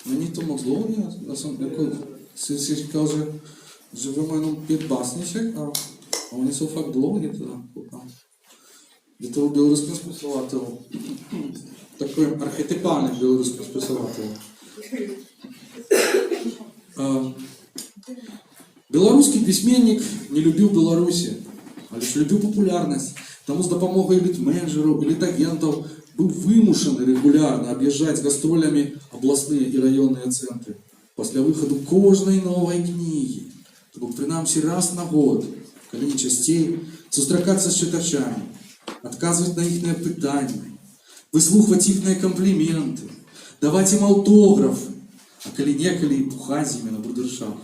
Мені то могло, сказав, że wy mają 5 басничек, а вони są fakt długie, где-то у белорусского списывателя, такой архетипальный белорусский списыватель. Белорусский письменник не любил Беларуси, а лишь любил популярность. Тому с допомогой элит-менеджеров, элит-агентов был вымушен регулярно объезжать с гастролями областные и районные центры. После выхода каждой новой книги, чтобы принаймні раз на год, коли не частей, зустракаться с читачами, отказывать на их питания, выслухивать их комплименты, давать им автографы, а коли неколи и пухать ими на брудершафт.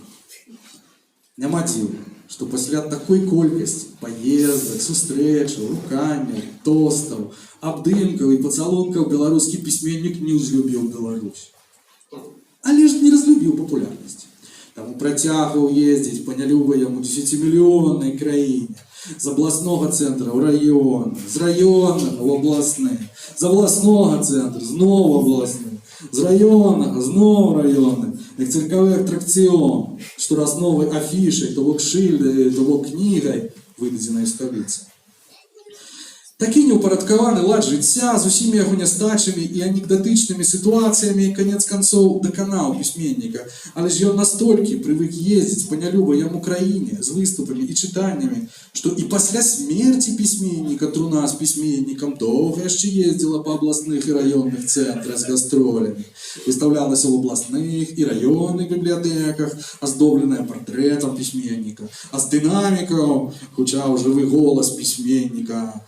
Няма діла, что после такой колькости поездок, сустрэчаў, руками, тостов, обдымков и поцелунков белорусский письменник не узлюбил Беларусь. А лишь не разлюбил популярность. Тому протягивал ездить по нелюбаемому 10-миллионной краине, з областного центра в район, з районного в областный, з областного центра знову областный, з районного знову районный, як цирковий атракціон, що раз новой афішей, то шильдой, то книгой, выведенной из столицы. Такі неупорядкований лад життя з усіма його нестачами і анекдотичними ситуаціями конец концов доконал письменника, але ж ён настолькі привык ездить по нелюбаемой Украине с выступами и читаниями, что и после смерти письменника труна с письменником долго еще ездила по областных и районных центрах с гастролями, выставлялась в областных и районных библиотеках, оздобленная портретом письменника, а с динамиком гучав живий голос письменника,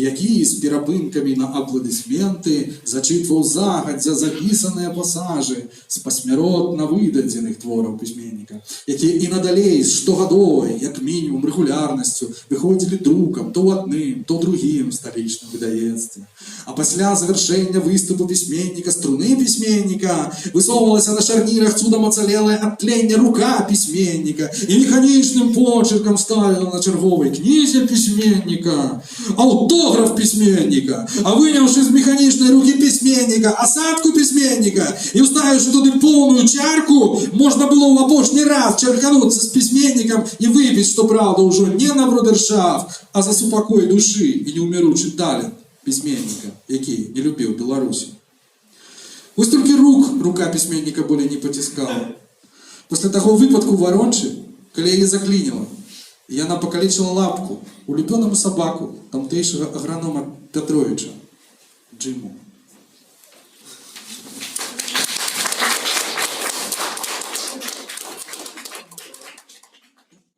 який з перапынкамі на апладысменты зачитывал загадзя записаныя пасажы з пасмяротна выдадзеных твораў пісьменніка, якія і надалей з штогадовай, як мінімум, рэгулярнасцю выходзілі друкам то ў адным, то ў другім сталічным выдавецтве. А пасля завяршэння выступу пісьменніка струны пісьменніка высоўвалася на шарнірах цудам ацалелае ад тлення рука пісьменніка і механічным почеркам ставіла на чарговай кнізе пісьменніка автограф письменника, а вынявши из механичной руки письменника осадку письменника и уставивши туда полную чарку, можно было в апошний раз чаркануться с письменником и выпить, что правда уже не на брудершафт, а за супокой души и неумиручий талент письменника, який не любил Беларусь. Ось тільки рука письменника более не потискала. После того выпадку в Воронче, коли її заклинило, и она покалечила лапку улюбленному собаку тамтейшего агронома Петровича Джиму.